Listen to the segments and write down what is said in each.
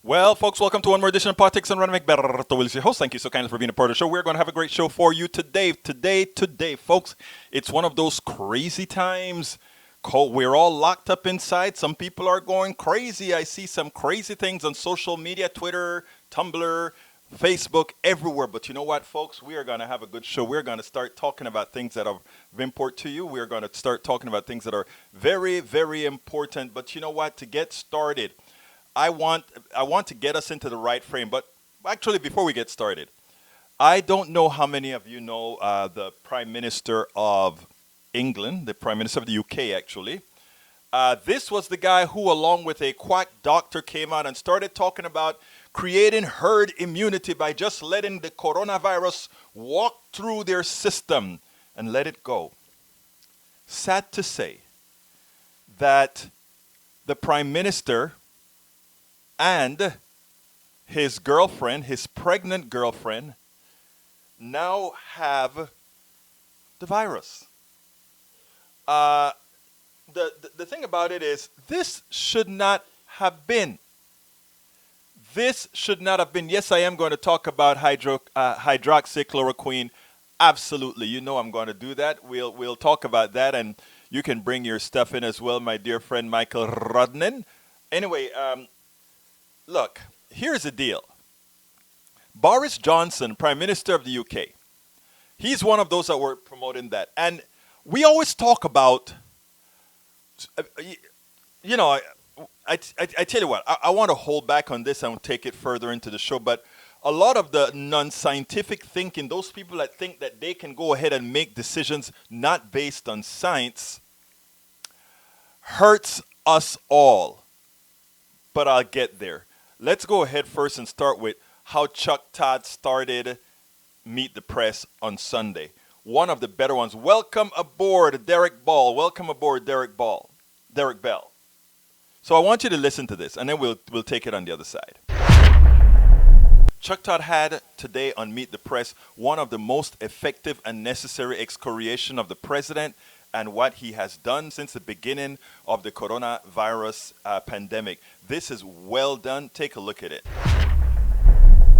Well, folks, welcome to one more edition of Politics and Running McBerto Willis, your host. Thank you so kindly for being a part of the show. We're going to have a great show for you today. Today, folks, it's one of those crazy times. We're all locked up inside. Some people are going crazy. I see some crazy things on social media, Twitter, Tumblr, Facebook, everywhere. But you know what, folks? We are going to have a good show. We're going to start talking about things that are of import to you. We're going to start talking about things that are very, very important. But you know what? To get started, I want to get us into the right frame. But actually, before we get started, I don't know how many of you know the Prime Minister of England, the Prime Minister of the UK, actually. This was the guy who, along with a quack doctor, came out and started talking about creating herd immunity by just letting the coronavirus walk through their system and let it go. Sad to say that the Prime Minister and his girlfriend, his pregnant girlfriend, now have the virus. The thing about it is, this should not have been. This should not have been. Yes, I am going to talk about hydroxychloroquine. Absolutely. You know I'm going to do that. We'll talk about that, and you can bring your stuff in as well, my dear friend Michael Rodnan. Anyway, look, here's the deal. Boris Johnson, Prime Minister of the UK, he's one of those that were promoting that. And we always talk about, you know, I tell you what, I want to hold back on this and take it further into the show. But a lot of the non-scientific thinking, those people that think that they can go ahead and make decisions not based on science, hurts us all. But I'll get there. Let's go ahead first and start with how Chuck Todd started Meet the Press on Sunday. One of the better ones. Welcome aboard, Derek Ball. Welcome aboard, Derek Bell. So I want you to listen to this, and then we'll take it on the other side. Chuck Todd had today on Meet the Press one of the most effective and necessary excoriation of the president and what he has done since the beginning of the coronavirus pandemic. This is well done. Take a look at it.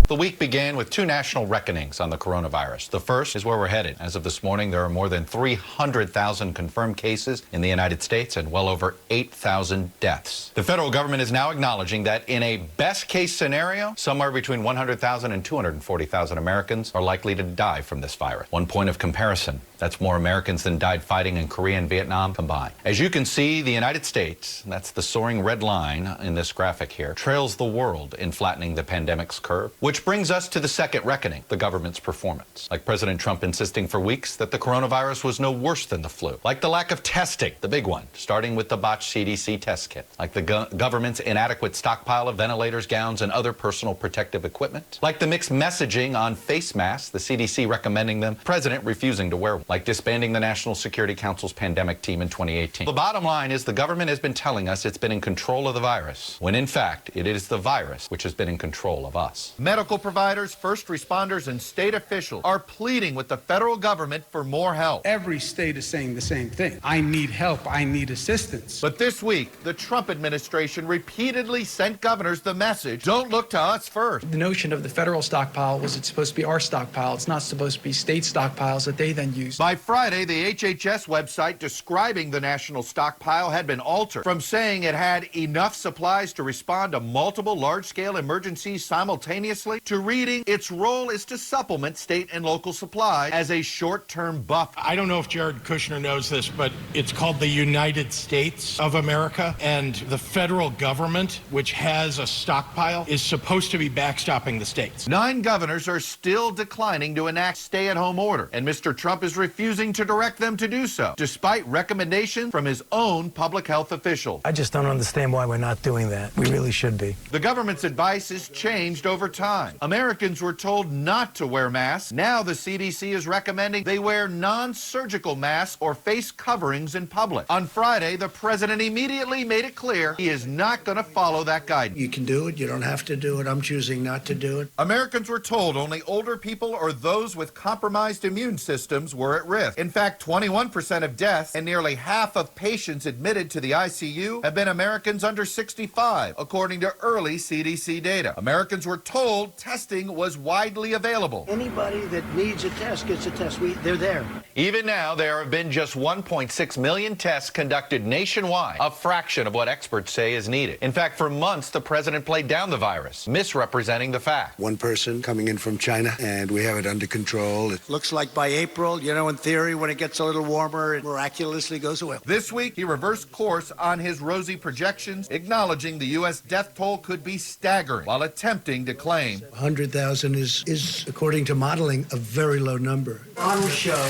The week began with two national reckonings on the coronavirus. The first is where we're headed. As of this morning, there are more than 300,000 confirmed cases in the United States and well over 8,000 deaths. The federal government is now acknowledging that in a best-case scenario, somewhere between 100,000 and 240,000 Americans are likely to die from this virus. One point of comparison, that's more Americans than died fighting in Korea and Vietnam combined. As you can see, the United States, that's the soaring red line in this graphic here, trails the world in flattening the pandemic's curve, which brings us to the second reckoning, the government's performance. Like President Trump insisting for weeks that the coronavirus was no worse than the flu. Like the lack of testing, the big one, starting with the botched CDC test kit. Like the government's inadequate stockpile of ventilators, gowns, and other personal protective equipment. Like the mixed messaging on face masks, the CDC recommending them, President refusing to wear one. Like disbanding the National Security Council's pandemic team in 2018. The bottom line is the government has been telling us it's been in control of the virus, when in fact it is the virus which has been in control of us. Medical providers, first responders, and state officials are pleading with the federal government for more help. Every state is saying the same thing. I need help. I need assistance. But this week, the Trump administration repeatedly sent governors the message, don't look to us first. The notion of the federal stockpile was it's supposed to be our stockpile. It's not supposed to be state stockpiles that they then use. By Friday, the HHS website describing the national stockpile had been altered from saying it had enough supplies to respond to multiple large-scale emergencies simultaneously to reading its role is to supplement state and local supply as a short-term buffer. I don't know if Jared Kushner knows this, but it's called the United States of America, and the federal government, which has a stockpile, is supposed to be backstopping the states. 9 governors are still declining to enact stay-at-home order, and Mr. Trump is refusing to direct them to do so, despite recommendations from his own public health officials. I just don't understand why we're not doing that. We really should be. The government's advice has changed over time. time. Americans were told not to wear masks. Now the CDC is recommending they wear non-surgical masks or face coverings in public. On Friday, the president immediately made it clear he is not going to follow that guidance. You can do it. You don't have to do it. I'm choosing not to do it. Americans were told only older people or those with compromised immune systems were at risk. In fact, 21% of deaths and nearly half of patients admitted to the ICU have been Americans under 65, according to early CDC data. Americans were told testing was widely available. Anybody that needs a test gets a test. They're there. Even now, there have been just 1.6 million tests conducted nationwide, a fraction of what experts say is needed. In fact, for months, the president played down the virus, misrepresenting the fact. One person coming in from China, and we have it under control. It looks like by April, in theory, when it gets a little warmer, it miraculously goes away. This week, he reversed course on his rosy projections, acknowledging the U.S. death toll could be staggering, while attempting to claim 100,000 is, according to modeling, a very low number. On the show,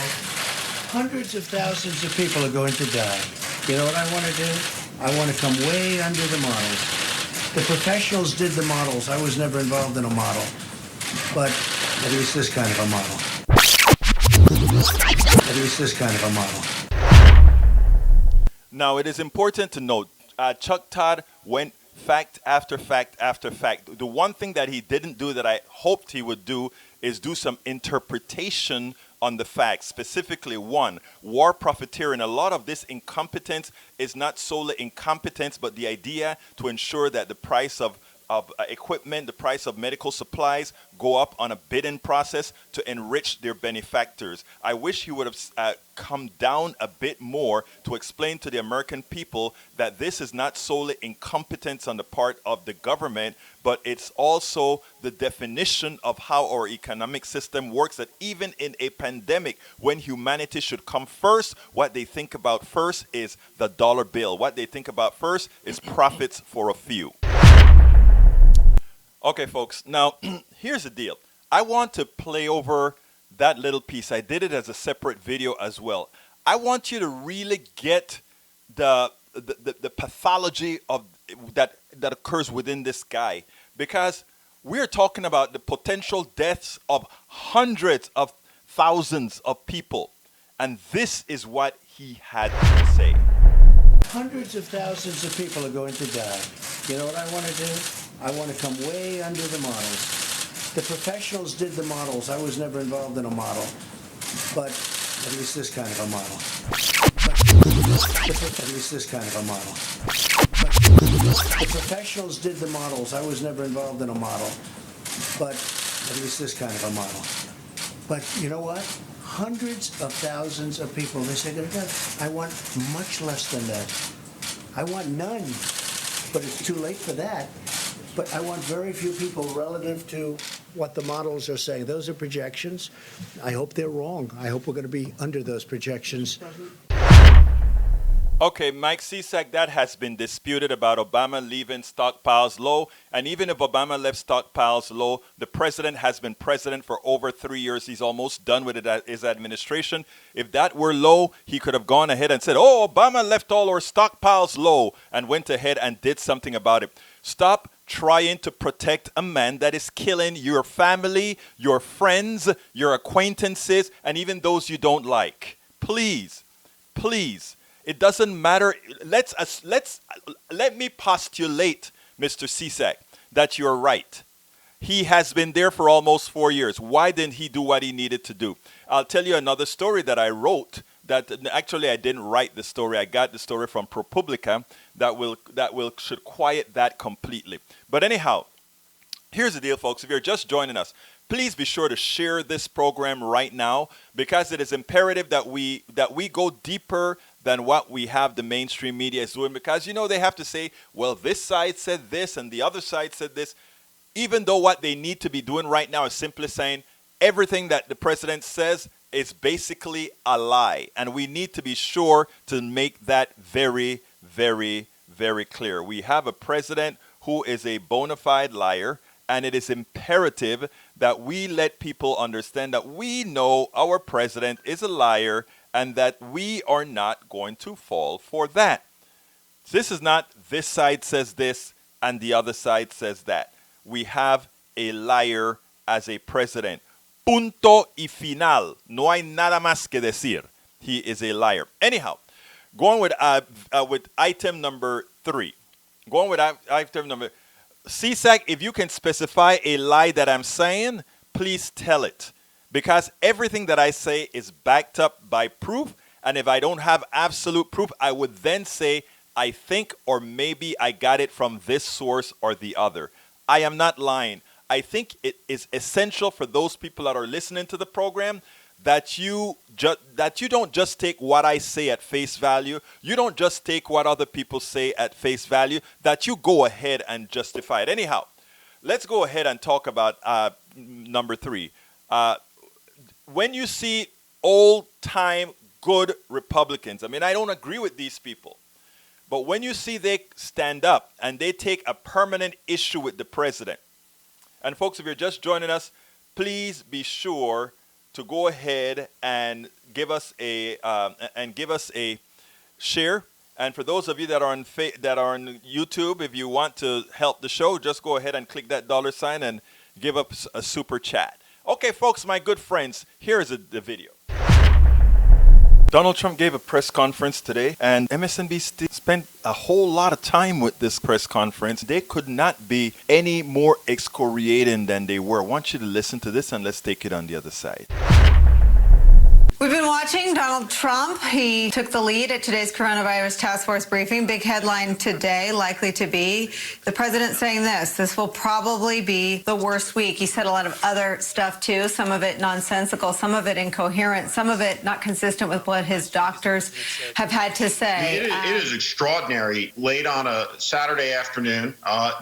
hundreds of thousands of people are going to die. You know what I want to do? I want to come way under the models. The professionals did the models. I was never involved in a model, but at least this kind of a model. At least this kind of a model. Now, it is important to note, Chuck Todd went fact after fact after fact. The one thing that he didn't do that I hoped he would do is do some interpretation on the facts. Specifically, one, war profiteering. A lot of this incompetence is not solely incompetence, but the idea to ensure that the price of equipment, the price of medical supplies go up on a bidding process to enrich their benefactors. I wish he would have come down a bit more to explain to the American people that this is not solely incompetence on the part of the government, but it's also the definition of how our economic system works, that even in a pandemic, when humanity should come first, what they think about first is the dollar bill. What they think about first is profits for a few. Okay, folks, now here's the deal. I want to play over that little piece. I did it as a separate video as well. I want you to really get the pathology of that occurs within this guy, because we're talking about the potential deaths of hundreds of thousands of people, and this is what he had to say. Hundreds of thousands of people are going to die. You know what I want to do? I want to come way under the models. The professionals did the models. I was never involved in a model, but at least this kind of a model. At least this kind of a model. The professionals did the models. I was never involved in a model, but at least this kind of a model. But you know what? Hundreds of thousands of people, they say, I want much less than that. I want none, but it's too late for that. But I want very few people relative to what the models are saying. Those are projections. I hope they're wrong. I hope we're going to be under those projections. Okay, Mike Cisak, that has been disputed about Obama leaving stockpiles low. And even if Obama left stockpiles low, the president has been president for over 3 years. He's almost done with it, his administration. If that were low, he could have gone ahead and said, oh, Obama left all our stockpiles low, and went ahead and did something about it. Stop trying to protect a man that is killing your family, your friends, your acquaintances, and even those you don't like. Please, please. It doesn't matter. Let me postulate, Mr. Cisak, that you're right. He has been there for almost 4 years. Why didn't he do what he needed to do? I'll tell you another story that I wrote. That actually I didn't write the story. I got the story from ProPublica that should quiet that completely. But anyhow, here's the deal, folks. If you're just joining us, please be sure to share this program right now, because it is imperative that we go deeper than what we have the mainstream media is doing, because they have to say, well, this side said this and the other side said this, even though what they need to be doing right now is simply saying everything that the president says is basically a lie. And we need to be sure to make that very, very, very clear. We have a president who is a bona fide liar, and it is imperative that we let people understand that we know our president is a liar, and that we are not going to fall for that. This is not this side says this and the other side says that. We have a liar as a president. Punto y final. No hay nada más que decir. He is a liar. Anyhow, going with item number 3. Going with item number CSAC, if you can specify a lie that I'm saying, please tell it. Because everything that I say is backed up by proof. And if I don't have absolute proof, I would then say, I think or maybe I got it from this source or the other. I am not lying. I think it is essential for those people that are listening to the program that you don't just take what I say at face value. You don't just take what other people say at face value, that you go ahead and justify it. Anyhow, let's go ahead and talk about number 3. When you see old-time good Republicans, I mean, I don't agree with these people, but when you see they stand up and they take a permanent issue with the president, and folks, if you're just joining us, please be sure to go ahead and give us a share. And for those of you that are on YouTube, if you want to help the show, just go ahead and click that $ and give us a super chat. Okay, folks, my good friends, here is the video. Donald Trump gave a press conference today, and MSNBC spent a whole lot of time with this press conference. They could not be any more excoriating than they were. I want you to listen to this, and let's take it on the other side. We've been watching Donald Trump. He took the lead at today's coronavirus task force briefing. Big headline today, likely to be the president saying this will probably be the worst week. He said a lot of other stuff too, some of it nonsensical, some of it incoherent, some of it not consistent with what his doctors have had to say. It is extraordinary late on a Saturday afternoon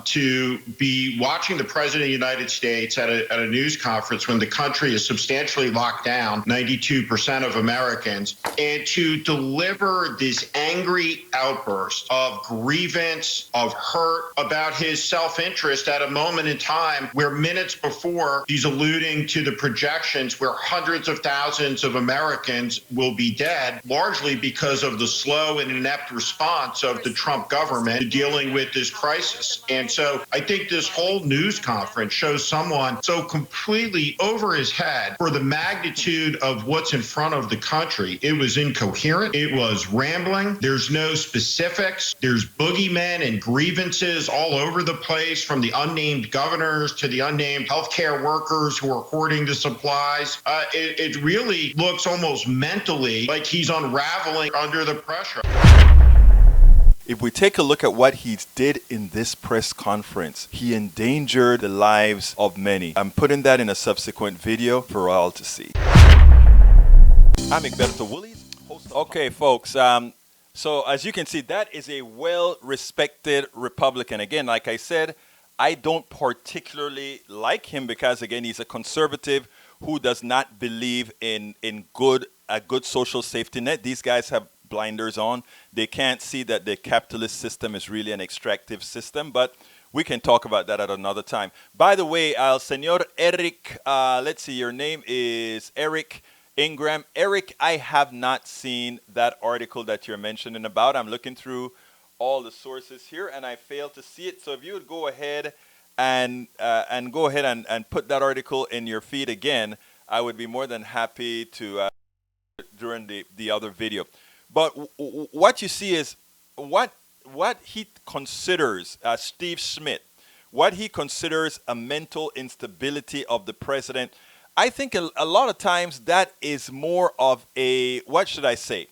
to be watching the president of the United States at a news conference when the country is substantially locked down, 92% of Americans, and to deliver this angry outburst of grievance, of hurt about his self-interest at a moment in time where minutes before he's alluding to the projections where hundreds of thousands of Americans will be dead, largely because of the slow and inept response of the Trump government dealing with this crisis. And so I think this whole news conference shows someone so completely over his head for the magnitude of what's in front of the country. It was incoherent. It was rambling. There's no specifics. There's boogeymen and grievances all over the place, from the unnamed governors to the unnamed healthcare workers who are hoarding the supplies. It really looks almost mentally like he's unraveling under the pressure. If we take a look at what he did in this press conference, he endangered the lives of many. I'm putting that in a subsequent video for all to see. I'm Egberto Willies, host of... Okay, folks. So as you can see, that is a well-respected Republican. Again, like I said, I don't particularly like him because, again, he's a conservative who does not believe in a good social safety net. These guys have blinders on. They can't see that the capitalist system is really an extractive system, but we can talk about that at another time. By the way, Señor Eric, let's see, your name is Eric Ingram. Eric, I have not seen that article that you're mentioning about. I'm looking through all the sources here, and I failed to see it. So if you would go ahead and put that article in your feed again, I would be more than happy to during the other video. But what you see is what he considers, Steve Schmidt, what he considers a mental instability of the president. I think a lot of times that is more of a, what should I say?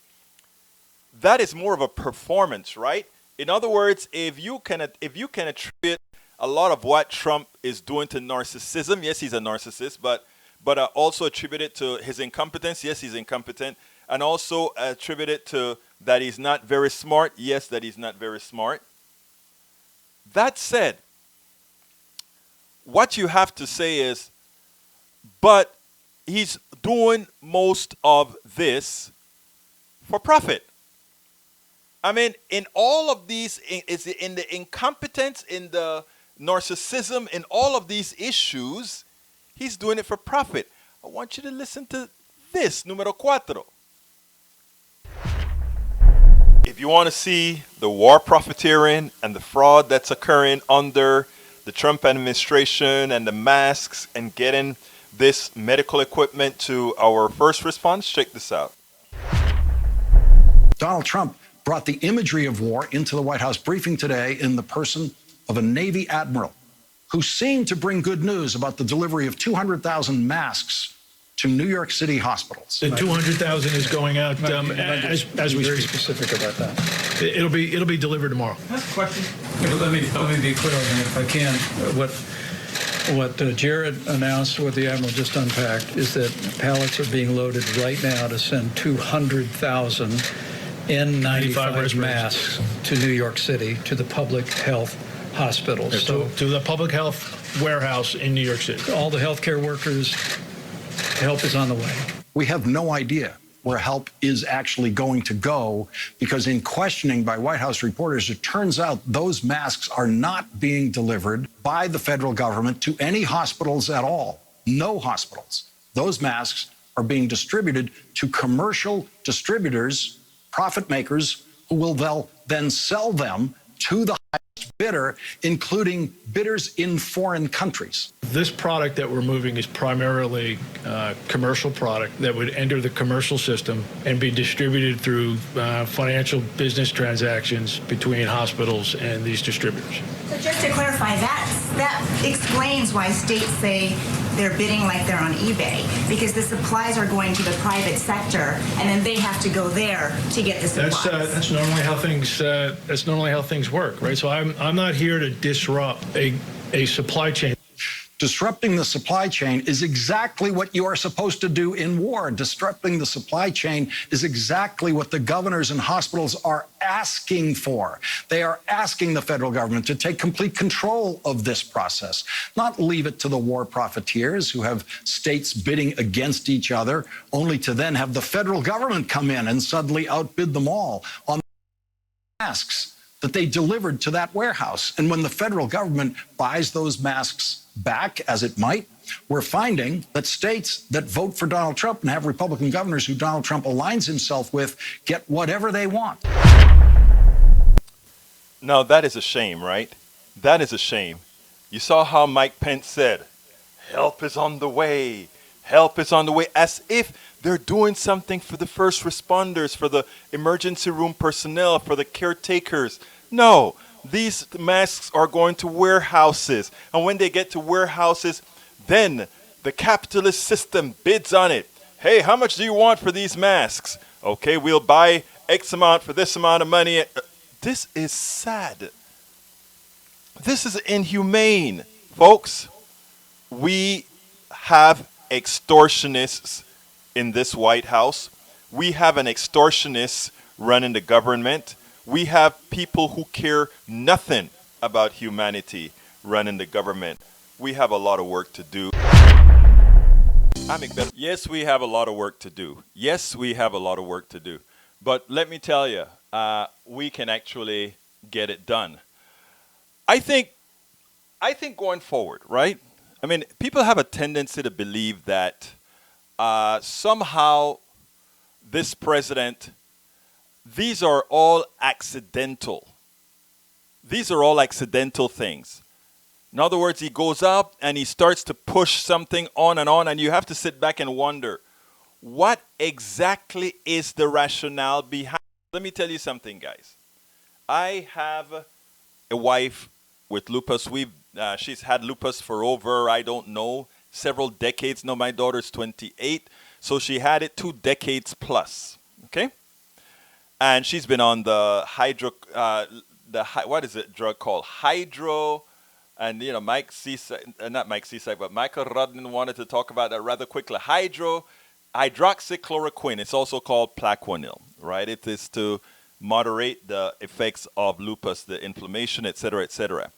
That is more of a performance, right? In other words, if you can attribute a lot of what Trump is doing to narcissism, yes, he's a narcissist, but also attribute it to his incompetence, yes, he's incompetent, and also attribute it to that he's not very smart, yes, that he's not very smart. That said, what you have to say is, but he's doing most of this for profit. I mean, in all of these, in the incompetence, in the narcissism, in all of these issues, he's doing it for profit. I want you to listen to this, número 4. If you want to see the war profiteering and the fraud that's occurring under the Trump administration and the masks and getting this medical equipment to our first response. Check this out. Donald Trump brought the imagery of war into the White House briefing today in the person of a Navy admiral who seemed to bring good news about the delivery of 200,000 masks to New York City hospitals. The 200,000 is going out as we speak. Specific about that. It'll be delivered tomorrow. Question. Let me be clear on that, if I can. What Jared announced, what the Admiral just unpacked, is that pallets are being loaded right now to send 200,000 N95 masks to New York City, to the public health hospitals. So to the public health warehouse in New York City. All the healthcare workers, help is on the way. We have no idea where help is actually going to go, because in questioning by White House reporters, it turns out those masks are not being delivered by the federal government to any hospitals at all. No hospitals. Those masks are being distributed to commercial distributors, profit makers, who will then sell them to the highest bidder, including bidders in foreign countries. This product that we're moving is primarily commercial product that would enter the commercial system and be distributed through financial business transactions between hospitals and these distributors. So just to clarify, that explains why states say they're bidding like they're on eBay, because the supplies are going to the private sector, and then they have to go there to get the supplies. That's normally how things work, right? So I'm not here to disrupt a supply chain. Disrupting the supply chain is exactly what you are supposed to do in war. Disrupting the supply chain is exactly what the governors and hospitals are asking for. They are asking the federal government to take complete control of this process, not leave it to the war profiteers who have states bidding against each other, only to then have the federal government come in and suddenly outbid them all on masks that they delivered to that warehouse. And when the federal government buys those masks back, as it might, we're finding that states that vote for Donald Trump and have Republican governors who Donald Trump aligns himself with get whatever they want. Now, that is a shame, right? That is a shame. You saw how Mike Pence said, help is on the way. Help is on the way, as if they're doing something for the first responders, for the emergency room personnel, for the caretakers. No, these masks are going to warehouses. And when they get to warehouses, then the capitalist system bids on it. Hey, how much do you want for these masks? Okay, we'll buy X amount for this amount of money. This is sad. This is inhumane. Folks, we have extortionists in this White House. We have an extortionist running the government. We have people who care nothing about humanity running the government. We have a lot of work to do. Yes, we have a lot of work to do. Yes, we have a lot of work to do. But let me tell you, we can actually get it done. I think going forward, right? I mean, people have a tendency to believe that somehow this president, these are all accidental. These are all accidental things. In other words, he goes up and he starts to push something on, and you have to sit back and wonder, what exactly is the rationale behind? Let me tell you something, guys. I have a wife with lupus. She's had lupus for over, I don't know, several decades. No, my daughter's 28, so she had it 2 decades plus. Okay, and she's been on the what is it drug called? Hydro, and you know, but Michael Rudden wanted to talk about that rather quickly. Hydroxychloroquine. It's also called Plaquenil, right? It is to moderate the effects of lupus, the inflammation, etc., etc.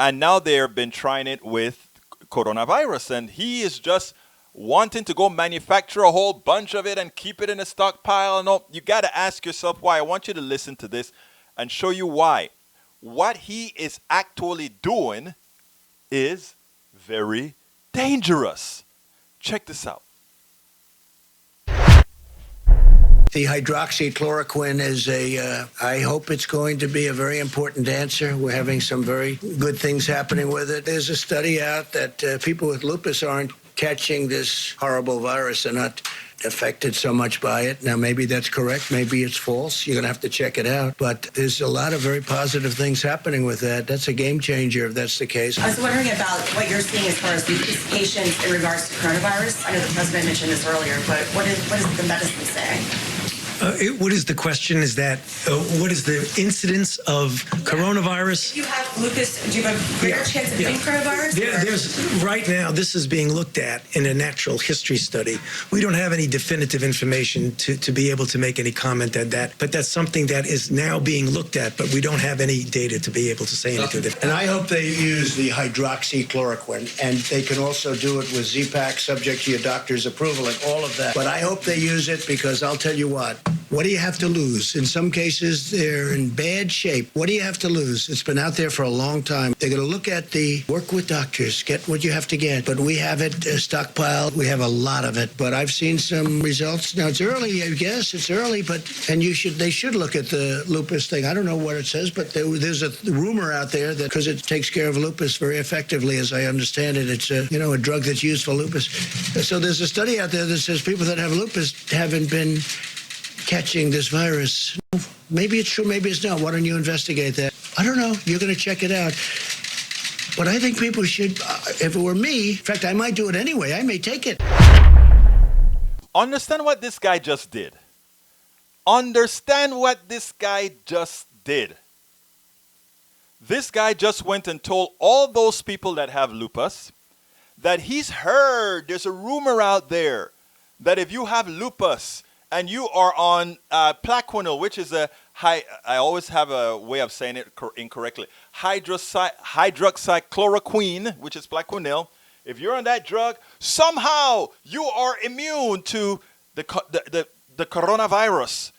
And now they've been trying it with coronavirus, and he is just wanting to go manufacture a whole bunch of it and keep it in a stockpile. No, you got to ask yourself why. I want you to listen to this and show you why. What he is actually doing is very dangerous. Check this out. The hydroxychloroquine is I hope it's going to be a very important answer. We're having some very good things happening with it. There's a study out that people with lupus aren't catching this horrible virus. They're not affected so much by it. Now, maybe that's correct. Maybe it's false. You're going to have to check it out. But there's a lot of very positive things happening with that. That's a game changer if that's the case. I was wondering about what you're seeing as far as lupus patients in regards to coronavirus. I know the president mentioned this earlier, but what does the medicine say? What is the question? Is that what is the incidence of coronavirus? If you have lupus, do you have a greater chance of getting coronavirus? There's right now. This is being looked at in a natural history study. We don't have any definitive information to be able to make any comment on that. But that's something that is now being looked at. But we don't have any data to be able to say anything. And I hope they use the hydroxychloroquine, and they can also do it with Z-Pak, subject to your doctor's approval, and all of that. But I hope they use it because I'll tell you what. What do you have to lose? In some cases, they're in bad shape. What do you have to lose? It's been out there for a long time. They're going to look at work with doctors, get what you have to get. But we have it stockpiled. We have a lot of it. But I've seen some results. Now, it's early, I guess. It's early, and they should look at the lupus thing. I don't know what it says, but there's a rumor out there that because it takes care of lupus very effectively, as I understand it, it's a drug that's used for lupus. So there's a study out there that says people that have lupus haven't been catching this virus. Maybe it's true, maybe it's not. Why don't you investigate that? I don't know. You're going to check it out. But I think people should, if it were me, in fact, I might do it anyway. I may take it. Understand what this guy just did. Understand what this guy just did. This guy just went and told all those people that have lupus that he's heard, there's a rumor out there that if you have lupus, and you are on Plaquenil, which is I always have a way of saying it incorrectly, hydroxychloroquine, which is Plaquenil. If you're on that drug, somehow you are immune to the coronavirus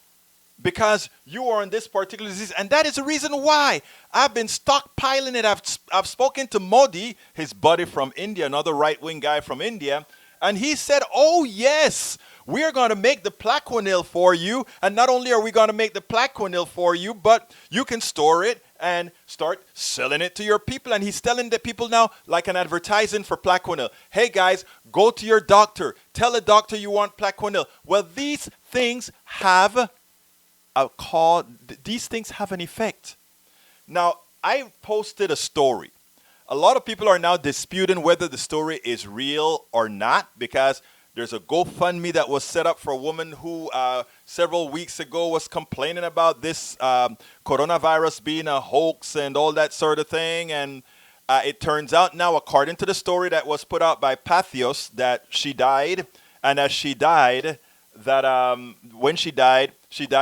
because you are on this particular disease. And that is the reason why I've been stockpiling it. I've spoken to Modi, his buddy from India, another right-wing guy from India, and he said, oh, yes, we are going to make the Plaquenil for you. And not only are we going to make the Plaquenil for you, but you can store it and start selling it to your people. And he's telling the people now, like an advertising for Plaquenil. Hey, guys, go to your doctor. Tell the doctor you want Plaquenil. Well, these things have an effect. Now, I posted a story. A lot of people are now disputing whether the story is real or not because there's a GoFundMe that was set up for a woman who several weeks ago was complaining about this coronavirus being a hoax and all that sort of thing. And it turns out now, according to the story that was put out by Pathos, that she died. And as she died, that when she died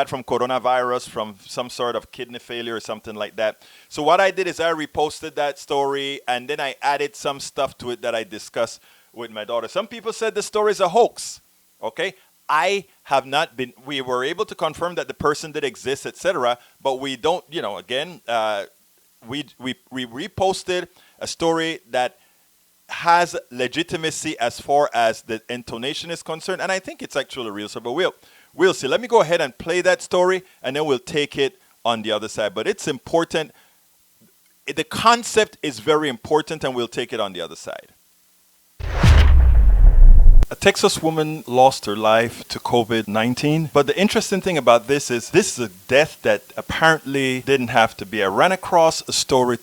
from coronavirus, from some sort of kidney failure or something like that. So what I did is I reposted that story and then I added some stuff to it that I discussed with my daughter. Some people said the story is a hoax. Okay, I have not been. We were able to confirm that the person did exist, etc. But we don't. Again, we reposted a story that has legitimacy as far as the intonation is concerned, and I think it's actually real. So, but we'll see. Let me go ahead and play that story, and then we'll take it on the other side. But it's important. The concept is very important, and we'll take it on the other side. A Texas woman lost her life to COVID-19. But the interesting thing about this is a death that apparently didn't have to be. I ran across a story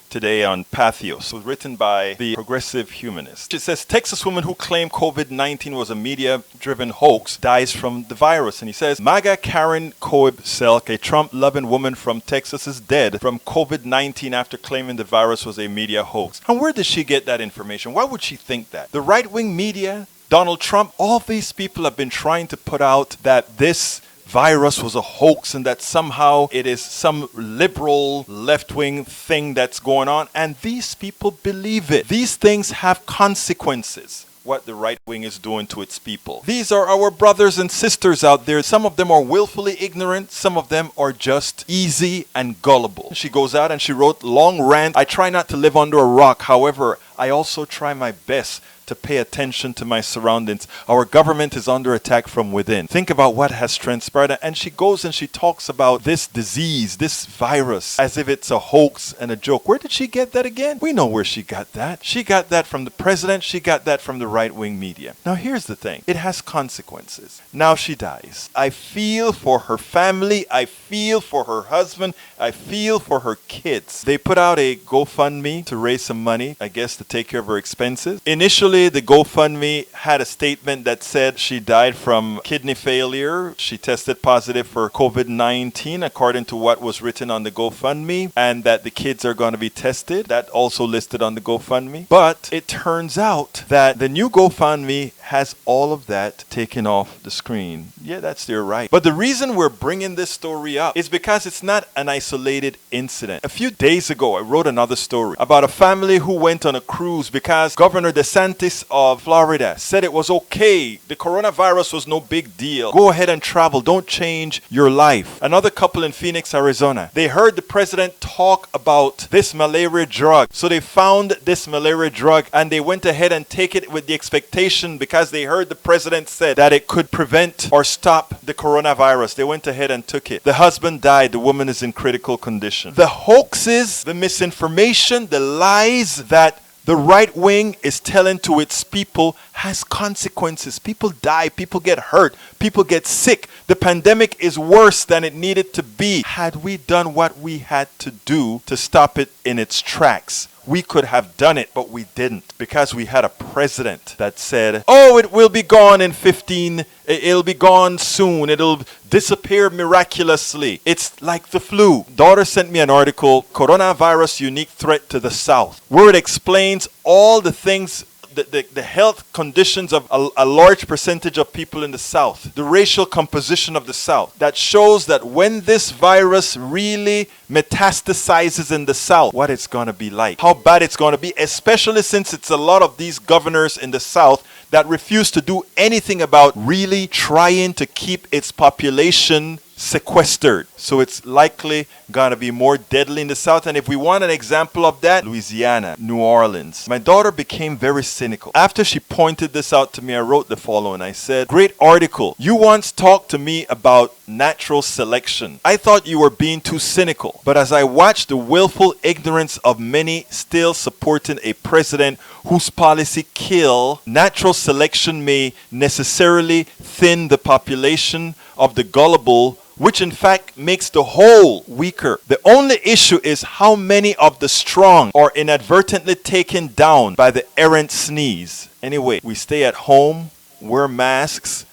today on Pathos. It was written by the progressive humanist. It says, Texas woman who claimed COVID-19 was a media-driven hoax dies from the virus. And he says, MAGA Karen Coeb-Selk, a Trump-loving woman from Texas, is dead from COVID-19 after claiming the virus was a media hoax. And where did she get that information? Why would she think that? The right-wing media, Donald Trump, all these people have been trying to put out that this virus was a hoax and that somehow it is some liberal left-wing thing that's going on. And these people believe it. These things have consequences, what the right wing is doing to its people. These are our brothers and sisters out there. Some of them are willfully ignorant. Some of them are just easy and gullible. She goes out and she wrote long rant. I try not to live under a rock. However, I also try my best to pay attention to my surroundings. Our government is under attack from within. Think about what has transpired. And she goes and she talks about this disease, this virus, as if it's a hoax and a joke. Where did she get that again? We know where she got that. She got that from the president. She got that from the right-wing media. Now, here's the thing. It has consequences. Now she dies. I feel for her family. I feel for her husband. I feel for her kids. They put out a GoFundMe to raise some money, I guess, to take care of her expenses. Initially, the GoFundMe had a statement that said she died from kidney failure. She tested positive for COVID-19, according to what was written on the GoFundMe, and that the kids are going to be tested. That also listed on the GoFundMe. But it turns out that the new GoFundMe has all of that taken off the screen. Yeah, that's their right. But the reason we're bringing this story up is because it's not an isolated incident. A few days ago, I wrote another story about a family who went on a cruise because Governor DeSantis of Florida said it was okay. The coronavirus was no big deal. Go ahead and travel. Don't change your life. Another couple in Phoenix, Arizona. They heard the president talk about this malaria drug. So they found this malaria drug and they went ahead and take it with the expectation because they heard the president said that it could prevent or stop the coronavirus. They went ahead and took it. The husband died. The woman is in critical condition. The hoaxes, the misinformation, the lies that the right wing is telling to its people has consequences. People die, people get hurt, people get sick. The pandemic is worse than it needed to be. Had we done what we had to do to stop it in its tracks, we could have done it, but we didn't because we had a president that said, oh, it will be gone in 15, it'll be gone soon, it'll disappear miraculously. It's like the flu. Daughter sent me an article, Coronavirus Unique Threat to the South, where it explains all the things, the health conditions of a large percentage of people in the South, the racial composition of the South, that shows that when this virus really metastasizes in the South, what it's going to be like, how bad it's going to be, especially since it's a lot of these governors in the South that refuse to do anything about really trying to keep its population sequestered. So it's likely going to be more deadly in the South. And if we want an example of that, Louisiana, New Orleans. My daughter became very cynical. After she pointed this out to me, I wrote the following. I said, great article. You once talked to me about natural selection. I thought you were being too cynical. But as I watched the willful ignorance of many still supporting a president whose policy kill, natural selection may necessarily thin the population of the gullible, which in fact makes the whole weaker. The only issue is how many of the strong are inadvertently taken down by the errant sneeze. Anyway, we stay at home, wear masks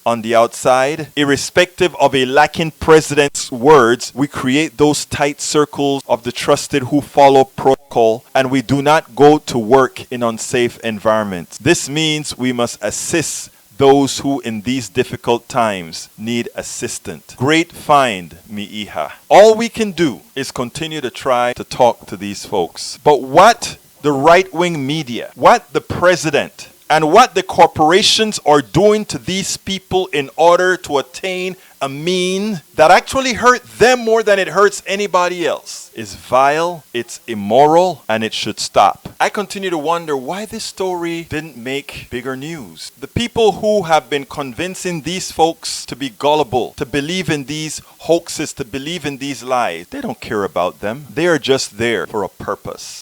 on the outside. Irrespective of a lacking president's words, we create those tight circles of the trusted who follow protocol, and we do not go to work in unsafe environments. This means we must assist those who in these difficult times need assistance. Great find, Miiha. All we can do is continue to try to talk to these folks. But what the right-wing media, what the president, and what the corporations are doing to these people in order to attain a mean that actually hurt them more than it hurts anybody else is vile, it's immoral, and it should stop. I continue to wonder why this story didn't make bigger news. The people who have been convincing these folks to be gullible, to believe in these hoaxes, to believe in these lies, they don't care about them. They are just there for a purpose.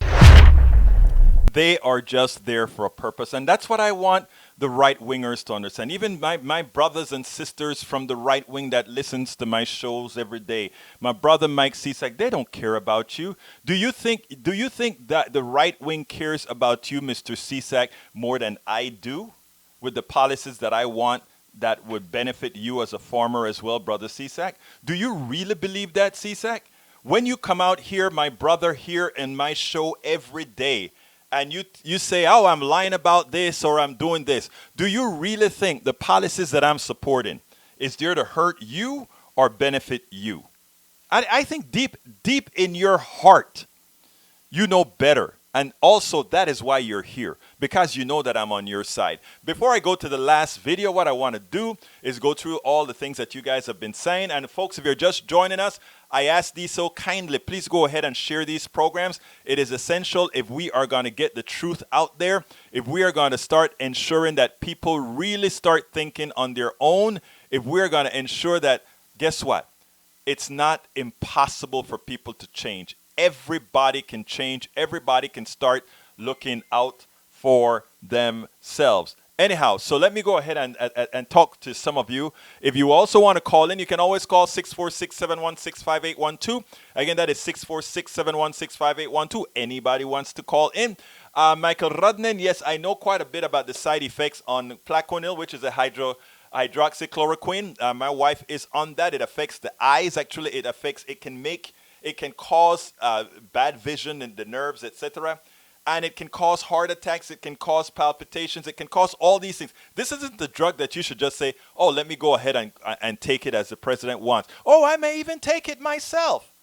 They are just there for a purpose. And that's what I want the right-wingers to understand. Even my brothers and sisters from the right wing that listens to my shows every day. My brother Mike Cisak, they don't care about you. Do you think that the right wing cares about you, Mr. Cisak, more than I do with the policies that I want that would benefit you as a farmer as well, Brother Cisak? Do you really believe that, Cisak? When you come out here, my brother, here in my show every day, and you say, oh, I'm lying about this or I'm doing this, do you really think the policies that I'm supporting is there to hurt you or benefit you? I think deep in your heart, you know better. And also, that is why you're here, because you know that I'm on your side. Before I go to the last video, what I want to do is go through all the things that you guys have been saying. And folks, if you're just joining us, I ask thee so kindly, please go ahead and share these programs. It is essential if we are going to get the truth out there, if we are going to start ensuring that people really start thinking on their own, if we're going to ensure that, guess what? It's not impossible for people to change. Everybody can change. Everybody can start looking out for themselves. Anyhow, so let me go ahead and talk to some of you. If you also want to call in, you can always call 646-716-5812. Again, that is 646-716-5812. Anybody wants to call in. Michael Rudnan, yes, I know quite a bit about the side effects on Plaquenil, which is a hydroxychloroquine. My wife is on that. It affects the eyes. Actually, it can cause bad vision in the nerves, etc. And it can cause heart attacks, it can cause palpitations, it can cause all these things. This isn't the drug that you should just say, oh, let me go ahead and take it as the president wants. Oh, I may even take it myself.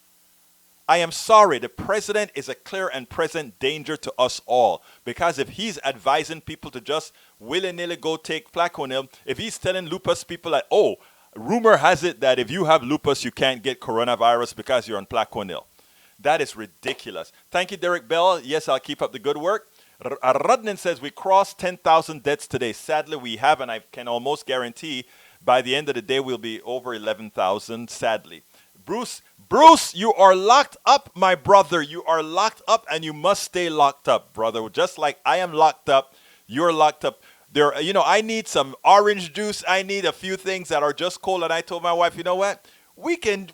I am sorry, the president is a clear and present danger to us all. Because if he's advising people to just willy-nilly go take Plaquenil, if he's telling lupus people that, oh, rumor has it that if you have lupus, you can't get coronavirus because you're on Plaquenil. That is ridiculous. Thank you, Derek Bell. Yes, I'll keep up the good work. Rudnan says we crossed 10,000 deaths today. Sadly, we have, and I can almost guarantee by the end of the day we'll be over 11,000, sadly. Bruce, you are locked up, my brother. You are locked up, and you must stay locked up, brother. Just like I am locked up, you're locked up. I need some orange juice. I need a few things that are just cold, and I told my wife, you know what? We can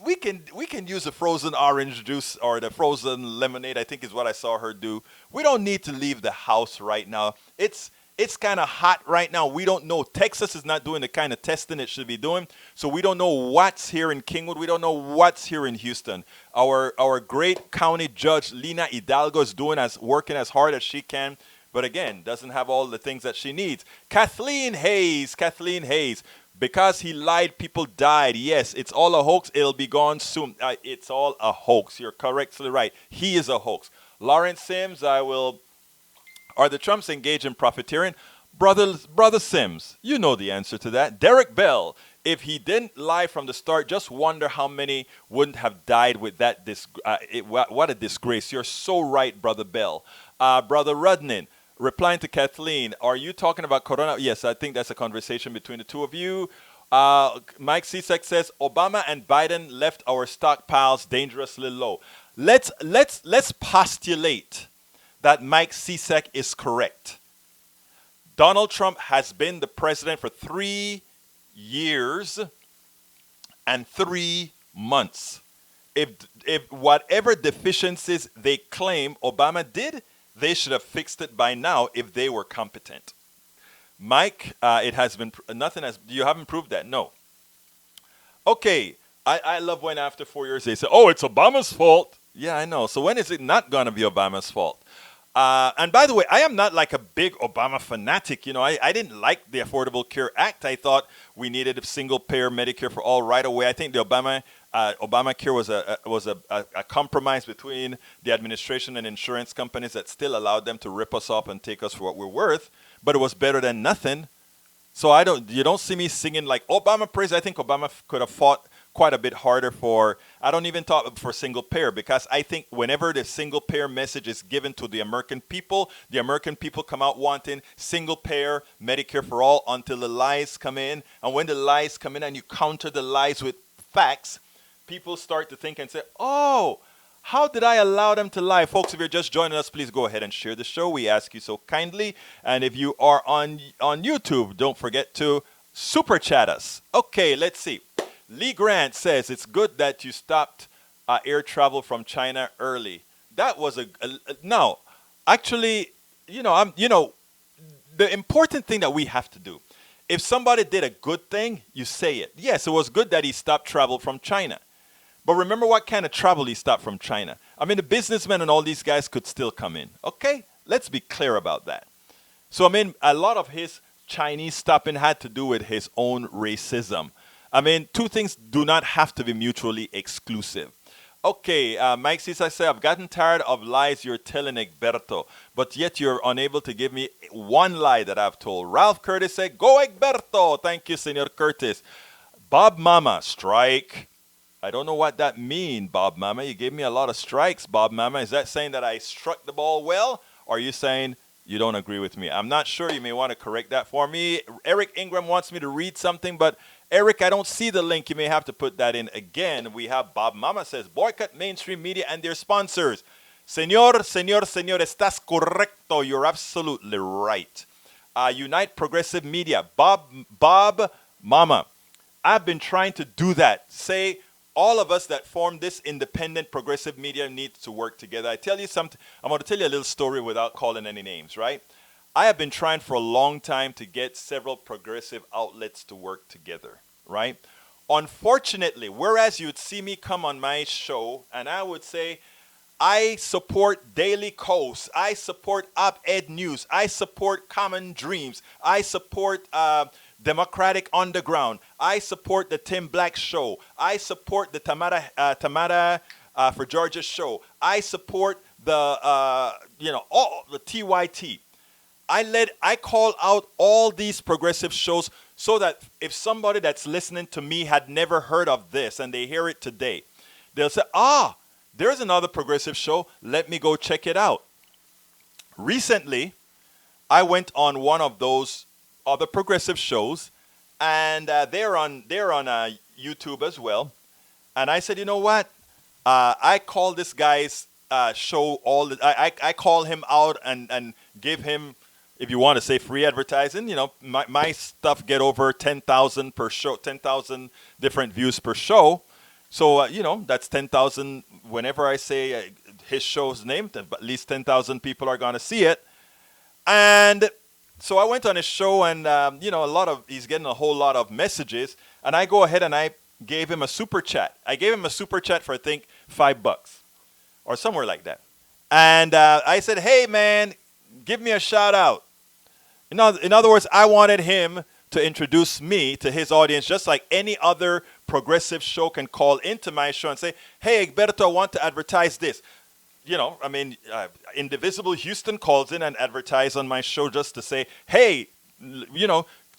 use the frozen orange juice or the frozen lemonade, I think is what I saw her do. We don't need to leave the house right now. It's kind of hot right now. We don't know. Texas is not doing the kind of testing it should be doing. So we don't know what's here in Kingwood. We don't know what's here in Houston. Our great county judge, Lina Hidalgo, is working as hard as she can. But again, doesn't have all the things that she needs. Kathleen Hayes. Because he lied, people died. Yes, it's all a hoax. It'll be gone soon. It's all a hoax. You're correctly right. He is a hoax. Lawrence Sims, are the Trumps engaged in profiteering? Brother Sims, you know the answer to that. Derek Bell, if he didn't lie from the start, just wonder how many wouldn't have died with that. What a disgrace. You're so right, Brother Bell. Brother Rudnan, replying to Kathleen, are you talking about Corona? Yes, I think that's a conversation between the two of you. Mike Cesek says Obama and Biden left our stockpiles dangerously low. Let's postulate that Mike Cesek is correct. Donald Trump has been the president for 3 years and 3 months. If whatever deficiencies they claim Obama did, they should have fixed it by now if they were competent. Mike, it has been you haven't proved that. No. Okay, I love when after 4 years they say, oh, it's Obama's fault. Yeah, I know. So when is it not going to be Obama's fault? And by the way, I am not like a big Obama fanatic. I didn't like the Affordable Care Act. I thought we needed a single-payer Medicare for all right away. I think the Obamacare was a compromise between the administration and insurance companies that still allowed them to rip us off and take us for what we're worth, but it was better than nothing. So you don't see me singing like Obama praise. I think Obama could have fought quite a bit harder I don't even talk for single payer, because I think whenever the single payer message is given to the American people come out wanting single payer Medicare for all until the lies come in. And when the lies come in and you counter the lies with facts, people start to think and say, oh, how did I allow them to lie? Folks, if you're just joining us, please go ahead and share the show. We ask you so kindly. And if you are on YouTube, don't forget to super chat us. Okay, let's see. Lee Grant says it's good that you stopped air travel from China early. That was no. Actually, the important thing that we have to do, if somebody did a good thing, you say it. Yes, it was good that he stopped travel from China. But remember what kind of travel he stopped from China. I mean, the businessmen and all these guys could still come in. Okay? Let's be clear about that. So, I mean, a lot of his Chinese stopping had to do with his own racism. I mean, two things do not have to be mutually exclusive. Okay, Mike says, I say, I've gotten tired of lies you're telling, Egberto, but yet you're unable to give me one lie that I've told. Ralph Curtis said, go Egberto. Thank you, Senor Curtis. Bob Mama, strike. I don't know what that means, Bob Mama. You gave me a lot of strikes, Bob Mama. Is that saying that I struck the ball well? Or are you saying you don't agree with me? I'm not sure. You may want to correct that for me. Eric Ingram wants me to read something, but Eric, I don't see the link. You may have to put that in again. We have Bob Mama says, boycott mainstream media and their sponsors. Señor, estás correcto. You're absolutely right. Unite Progressive Media. Bob Mama. I've been trying to do that. Say, all of us that form this independent progressive media need to work together. I tell you something. I'm going to tell you a little story without calling any names, right? I have been trying for a long time to get several progressive outlets to work together, right? Unfortunately, whereas you'd see me come on my show and I would say, I support Daily Kos, I support Op-Ed News, I support Common Dreams, I support Democratic Underground, I support the Tim Black Show, I support the Tamara for Georgia Show, I support the all the TYT. I call out all these progressive shows so that if somebody that's listening to me had never heard of this and they hear it today, they'll say, there's another progressive show. Let me go check it out. Recently, I went on one of those other progressive shows, and they're on YouTube as well. And I said, you know what? I call this guy's show I call him out and give him, if you want to say free advertising, my stuff get over 10,000 per show, 10,000 different views per show. So, that's 10,000. Whenever I say his show's name, at least 10,000 people are going to see it. And so I went on his show and, he's getting a whole lot of messages. And I go ahead and I gave him a super chat. I gave him a super chat for, I think, $5 or somewhere like that. And I said, hey, man, give me a shout out. In other words, I wanted him to introduce me to his audience, just like any other progressive show can call into my show and say, hey, Egberto, I want to advertise this. Indivisible Houston calls in and advertise on my show just to say, hey,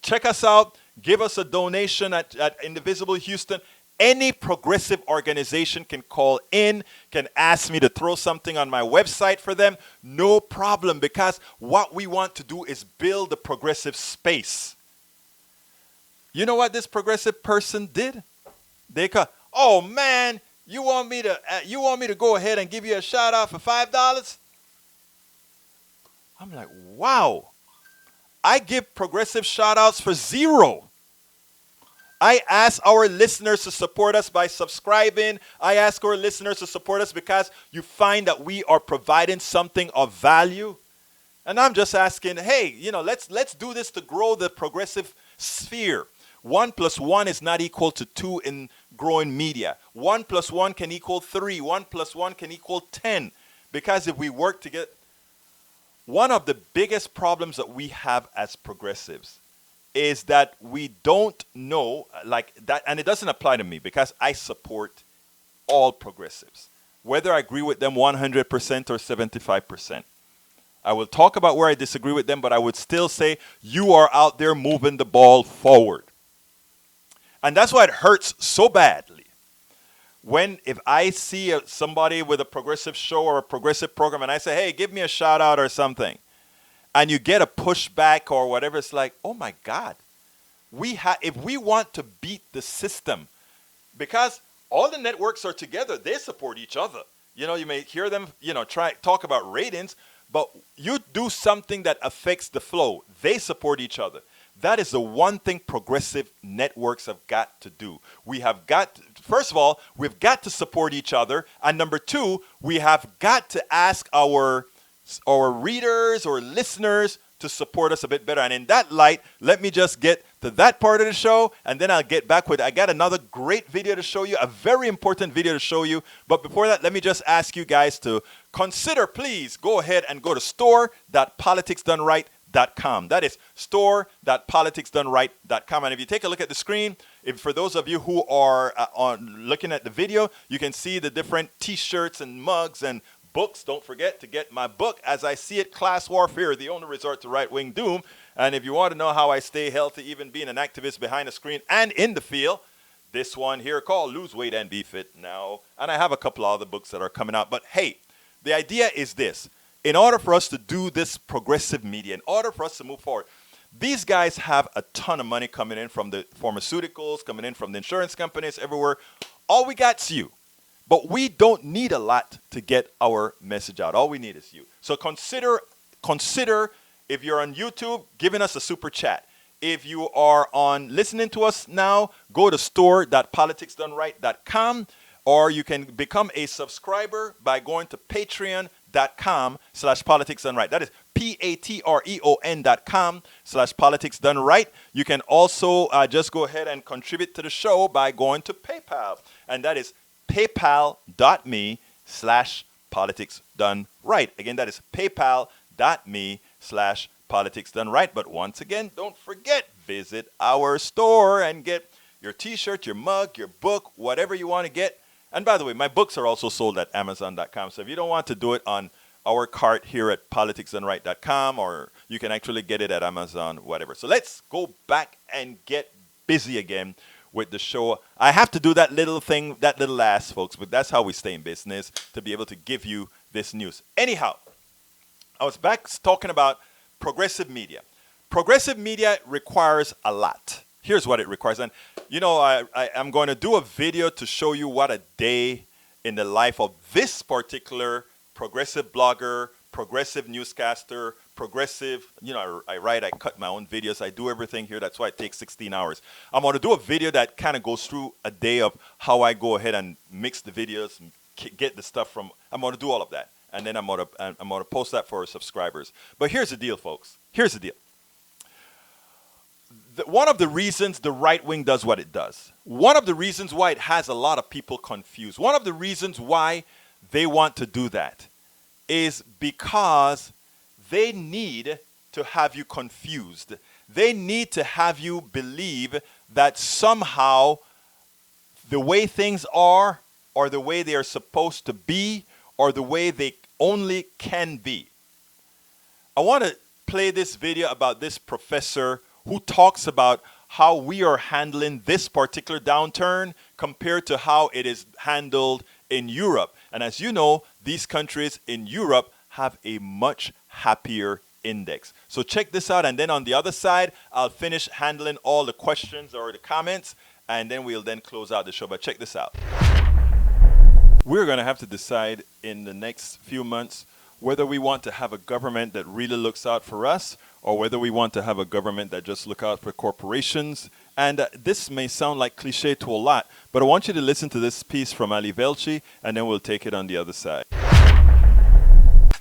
check us out, give us a donation at Indivisible Houston. Any progressive organization can call in, can ask me to throw something on my website for them. No problem, because what we want to do is build a progressive space. You know what this progressive person did? They call, oh man, you want me to go ahead and give you a shout out for $5? I'm like, wow. I give progressive shout outs for $0. I ask our listeners to support us by subscribing. I ask our listeners to support us because you find that we are providing something of value. And I'm just asking, hey, let's do this to grow the progressive sphere. 1 + 1 is not equal to 2 in growing media. 1 + 1 can equal 3. 1 + 1 can equal 10. Because if we work together, one of the biggest problems that we have as progressives is that we don't know like that, and it doesn't apply to me because I support all progressives, whether I agree with them 100% or 75%. I will talk about where I disagree with them, but I would still say you are out there moving the ball forward. And that's why it hurts so badly if I see somebody with a progressive show or a progressive program and I say, hey, give me a shout out or something, and you get a pushback or whatever, it's like, oh my God, if we want to beat the system, because all the networks are together, they support each other. You may hear them, talk about ratings, but you do something that affects the flow. They support each other. That is the one thing progressive networks have got to do. First of all, we've got to support each other. And number two, we have got to ask our readers or listeners to support us a bit better. And in that light, let me just get to that part of the show, and then I'll get back with, I got another great video to show you, a very important video to show you. But before that, let me just ask you guys to consider, please, go ahead and go to store.politicsdoneright.com. That is store.politicsdoneright.com. And if you take a look at the screen, for those of you who are looking at the video, you can see the different T-shirts and mugs and books. Don't forget to get my book, As I See It, Class Warfare, the only resort to right-wing doom. And if you want to know how I stay healthy, even being an activist behind the screen and in the field, this one here called Lose Weight and Be Fit Now. And I have a couple of other books that are coming out. But hey, the idea is this. In order for us to do this progressive media, in order for us to move forward, these guys have a ton of money coming in from the pharmaceuticals, coming in from the insurance companies, everywhere. All we got's you. But we don't need a lot to get our message out. All we need is you. So consider if you're on YouTube, giving us a super chat. If you are on listening to us now, go to store.politicsdoneright.com, or you can become a subscriber by going to patreon.com/politicsdoneright. That is patreon.com/politicsdoneright. You can also just go ahead and contribute to the show by going to PayPal, and that is paypal.me/politicsdoneright. Again, that is paypal.me/politicsdoneright. But once again, don't forget, visit our store and get your t-shirt, your mug, your book, whatever you want to get. And by the way, my books are also sold at Amazon.com. So if you don't want to do it on our cart here at politicsdoneright.com, or you can actually get it at Amazon, whatever. So let's go back and get busy again with the show. I have to do that little thing, that little ass, folks, but that's how we stay in business, to be able to give you this news. Anyhow, I was back talking about progressive media. Progressive media requires a lot. Here's what it requires. And, you know, I'm going to do a video to show you what a day in the life of this particular progressive blogger, progressive newscaster, progressive, you know, I write, I cut my own videos, I do everything here. That's why it takes 16 hours. I'm going to do a video that kind of goes through a day of how I go ahead and mix the videos, get the stuff from, I'm going to do all of that. And then I'm going to post that for our subscribers. But here's the deal, folks. Here's the deal. One of the reasons the right wing does what it does, one of the reasons why it has a lot of people confused, one of the reasons why they want to do that is because they need to have you confused. They need to have you believe that somehow the way things are, or the way they are supposed to be, or the way they only can be. I want to play this video about this professor who talks about how we are handling this particular downturn compared to how it is handled in Europe. And as you know, these countries in Europe have a much happier index. So check this out, and then on the other side, I'll finish handling all the questions or the comments, and then we'll then close out the show. But check this out. We're going to have to decide in the next few months whether we want to have a government that really looks out for us, or whether we want to have a government that just look out for corporations. And this may sound like cliche to a lot, but I want you to listen to this piece from Ali Velshi, and then we'll take it on the other side.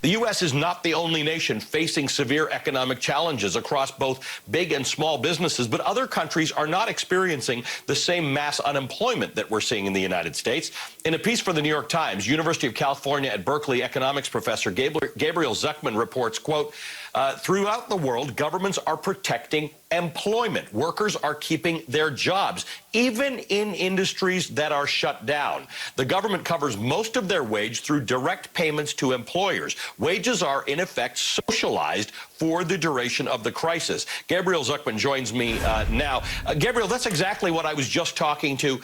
The U.S. is not the only nation facing severe economic challenges across both big and small businesses, but other countries are not experiencing the same mass unemployment that we're seeing in the United States. In a piece for the New York Times, University of California at Berkeley economics professor Gabriel Zuckman reports, quote, throughout the world, governments are protecting employment. Workers are keeping their jobs, even in industries that are shut down. The government covers most of their wage through direct payments to employers. Wages are, in effect, socialized for the duration of the crisis. Gabriel Zuckman joins me now. Gabriel, that's exactly what I was just talking to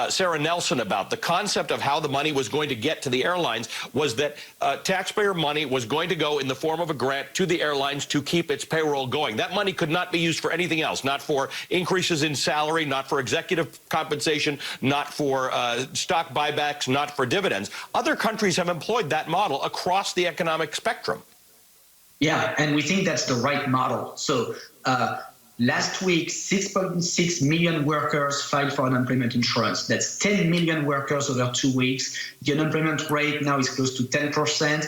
Sarah Nelson about. The concept of how the money was going to get to the airlines was that taxpayer money was going to go in the form of a grant to the airlines to keep its payroll going. That money could not be used for anything else, not for increases in salary, not for executive compensation, not for stock buybacks, not for dividends. Other countries have employed that model across the economic spectrum. Yeah, and we think that's the right model. So last week, 6.6 million workers filed for unemployment insurance. That's 10 million workers over 2 weeks. The unemployment rate now is close to 10%.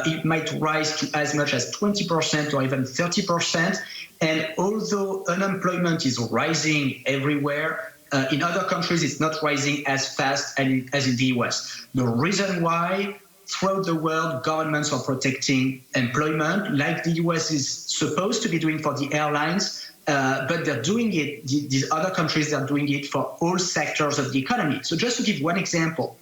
It might rise to as much as 20% or even 30%. And although unemployment is rising everywhere, in other countries it's not rising as fast as in the US. The reason why, throughout the world, governments are protecting employment, like the US is supposed to be doing for the airlines, but they're doing it, these other countries, they're doing it for all sectors of the economy. So just to give one example,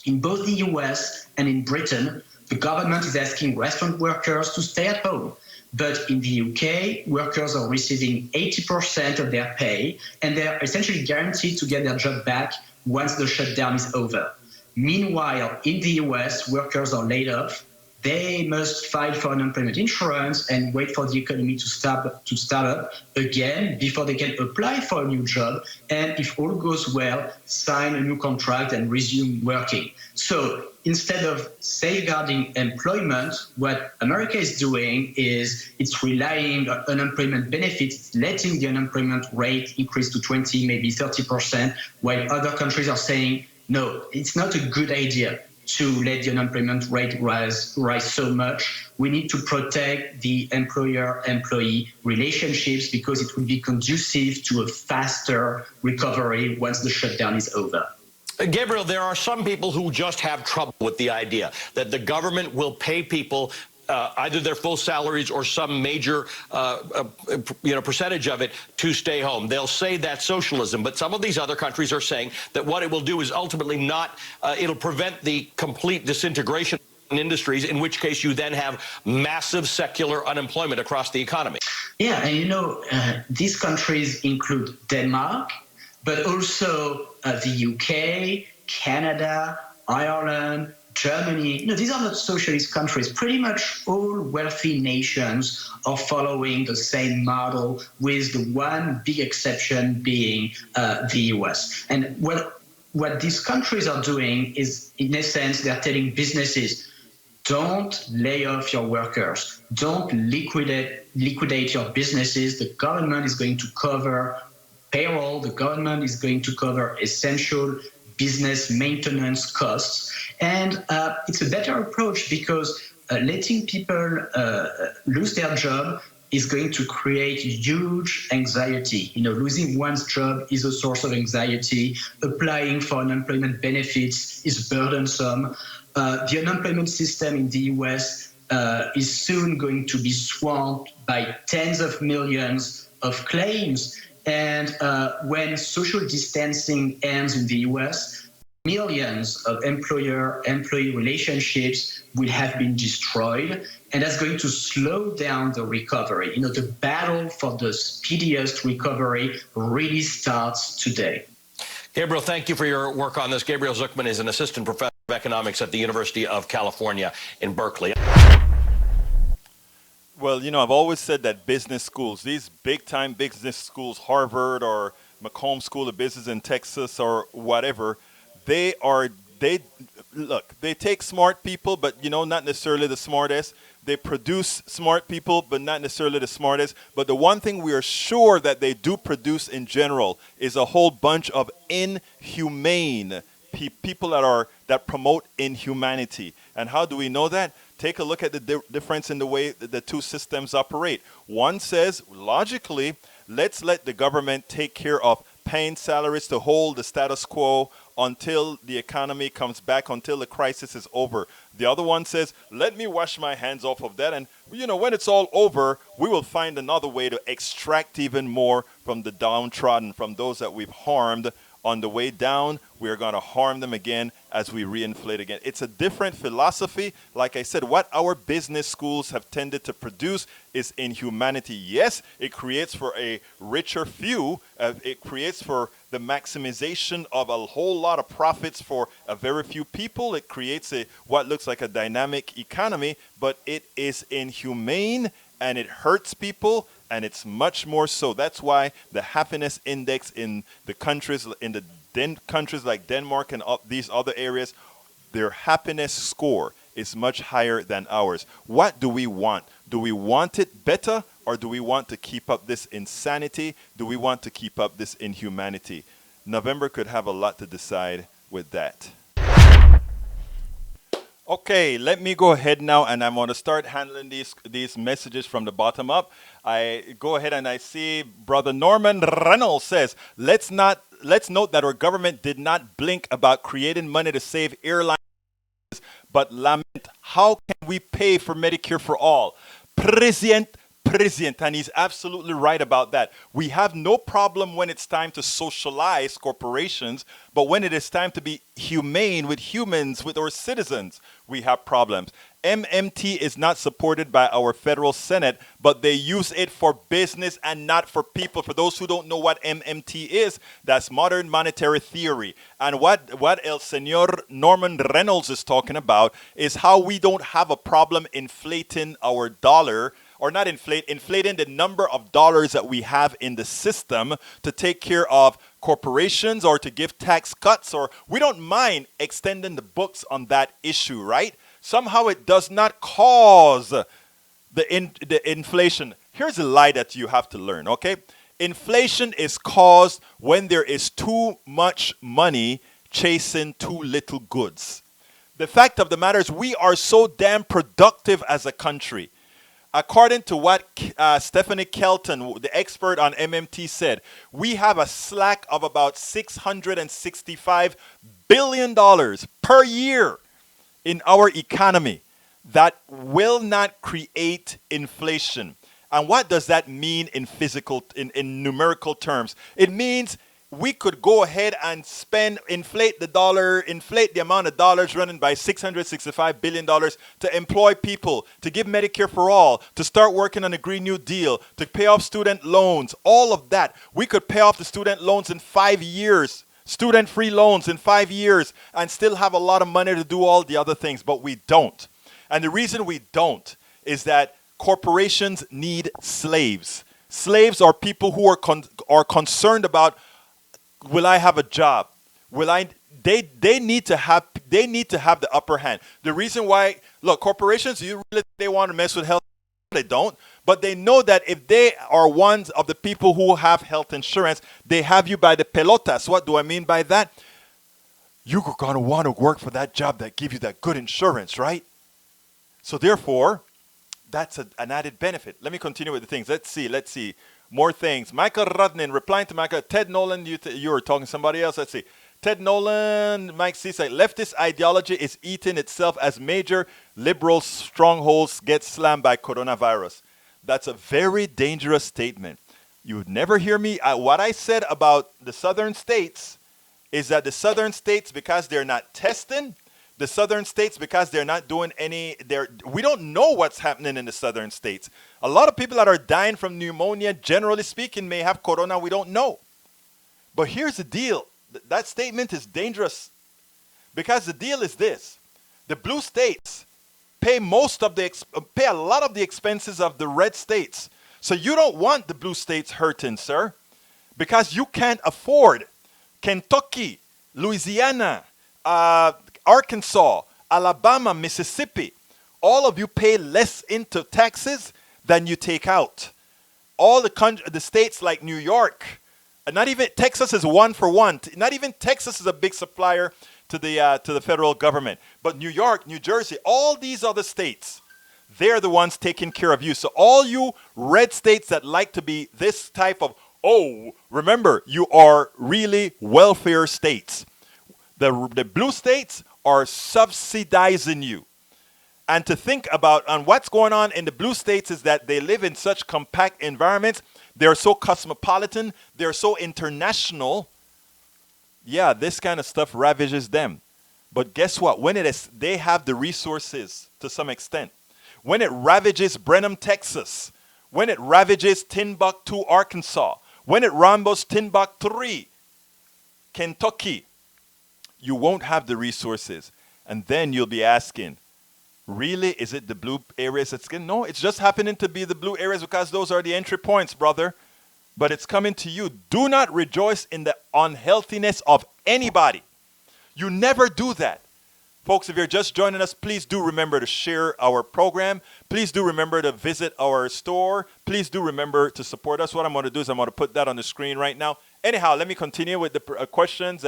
in both the US and in Britain, the government is asking restaurant workers to stay at home. But in the UK, workers are receiving 80% of their pay, and they're essentially guaranteed to get their job back once the shutdown is over. Meanwhile, in the US, workers are laid off. They must file for unemployment insurance and wait for the economy to start up again before they can apply for a new job. And if all goes well, sign a new contract and resume working. So instead of safeguarding employment, what America is doing is it's relying on unemployment benefits, letting the unemployment rate increase to 20, maybe 30%, while other countries are saying, no, it's not a good idea to let the unemployment rate rise so much. We need to protect the employer-employee relationships because it will be conducive to a faster recovery once the shutdown is over. Gabriel, there are some people who just have trouble with the idea that the government will pay people either their full salaries or some major percentage of it to stay home. They'll say that's socialism, but some of these other countries are saying that what it will do is ultimately not, it'll prevent the complete disintegration in industries, in which case you then have massive secular unemployment across the economy. Yeah, and these countries include Denmark, but also the UK, Canada, Ireland, Germany. These are not socialist countries. Pretty much all wealthy nations are following the same model, with the one big exception being the US. And what these countries are doing is, in essence, they're telling businesses, don't lay off your workers. Don't liquidate your businesses. The government is going to cover payroll. The government is going to cover essential business maintenance costs. And it's a better approach because letting people lose their job is going to create huge anxiety. Losing one's job is a source of anxiety. Applying for unemployment benefits is burdensome. The unemployment system in the US is soon going to be swamped by tens of millions of claims. And when social distancing ends in the US, millions of employer-employee relationships will have been destroyed, and that's going to slow down the recovery. The battle for the speediest recovery really starts today. Gabriel, thank you for your work on this. Gabriel Zuckman is an assistant professor of economics at the University of California in Berkeley. Well, I've always said that business schools, these big-time business schools, Harvard or Macomb School of Business in Texas or whatever, they take smart people, but not necessarily the smartest. They produce smart people, but not necessarily the smartest. But the one thing we are sure that they do produce in general is a whole bunch of inhumane people that promote inhumanity. And how do we know that? Take a look at the difference in the way that the two systems operate. One says, logically, let's let the government take care of paying salaries to hold the status quo until the economy comes back, until the crisis is over. The other one says, let me wash my hands off of that, and when it's all over, we will find another way to extract even more from the downtrodden, from those that we've harmed on the way down. We're going to harm them again as we reinflate again. It's a different philosophy. Like I said, what our business schools have tended to produce is inhumanity. Yes, it creates for a richer few. It creates for the maximization of a whole lot of profits for a very few people. It creates what looks like a dynamic economy, but it is inhumane and it hurts people. And it's much more so. That's why the happiness index in the countries, countries like Denmark and these other areas, their happiness score is much higher than ours. What do we want? Do we want it better, or do we want to keep up this insanity? Do we want to keep up this inhumanity? November could have a lot to decide with that. Okay, let me go ahead now, and I'm going to start handling these messages from the bottom up. I go ahead and I see Brother Norman Reynolds says, let's note that our government did not blink about creating money to save airlines, but lament, how can we pay for Medicare for all? Prescient, and he's absolutely right about that. We have no problem when it's time to socialize corporations, but when it is time to be humane with humans, with our citizens, we have problems. MMT is not supported by our federal Senate, but they use it for business and not for people. For those who don't know what MMT is, that's modern monetary theory. And what El Señor Norman Reynolds is talking about is how we don't have a problem inflating our dollar, or not inflating the number of dollars that we have in the system to take care of corporations or to give tax cuts, or we don't mind extending the books on that issue, right? Somehow it does not cause the inflation. Here's a lie that you have to learn, okay? Inflation is caused when there is too much money chasing too little goods. The fact of the matter is we are so damn productive as a country. According to what Stephanie Kelton, the expert on MMT, said, we have a slack of about $665 billion per year in our economy that will not create inflation. And what does that mean in in numerical terms? It means we could go ahead and inflate the amount of dollars running by $665 billion to employ people, to give Medicare for all, to start working on a Green New Deal, to pay off student loans, all of that. We could pay off the student loans in 5 years, student-free loans in 5 years, and still have a lot of money to do all the other things, but we don't. And the reason we don't is that corporations need slaves. Slaves are people who are concerned about, will I have a job? They need to have the upper hand. The reason why, look, corporations, they want to mess with health, they don't. But they know that if they are one of the people who have health insurance, they have you by the pelotas. What do I mean by that? You're going to want to work for that job that gives you that good insurance, right? So therefore, that's an added benefit. Let me continue with the things. Let's see. More things. Michael Rudnin, replying to Michael. Ted Nolan, you were talking to somebody else. Let's see. Ted Nolan, Mike C. said, leftist ideology is eating itself as major liberal strongholds get slammed by coronavirus. That's a very dangerous statement. You would never hear me. What I said about the southern states is that the southern states, because they're not testing, the southern states, because they're not doing we don't know what's happening in the southern states. A lot of people that are dying from pneumonia, generally speaking, may have corona. We don't know. But here's the deal. That statement is dangerous because the deal is this. The blue states pay a lot of the expenses of the red states. So you don't want the blue states hurting, sir, because you can't afford Kentucky, Louisiana, Arkansas, Alabama, Mississippi. All of you pay less into taxes than you take out. All the states like New York, and not even Texas is one for one. Not even Texas is a big supplier to the federal government. But New York, New Jersey, all these other states, they're the ones taking care of you. So all you red states that like to be this type of, remember, you are really welfare states. The blue states are subsidizing you. And to think about what's going on in the blue states is that they live in such compact environments. They're so cosmopolitan. They're so international. Yeah, this kind of stuff ravages them. But guess what? They have the resources to some extent. When it ravages Brenham, Texas, when it ravages Timbuktu, Arkansas, when it rambos Timbuktu, Kentucky, you won't have the resources. And then you'll be asking, really, is it the blue areas that's getting? No, it's just happening to be the blue areas because those are the entry points, brother. But it's coming to you. Do not rejoice in the unhealthiness of anybody. You never do that. Folks, if you're just joining us, please do remember to share our program. Please do remember to visit our store. Please do remember to support us. What I'm going to do is I'm going to put that on the screen right now. Anyhow, let me continue with the questions.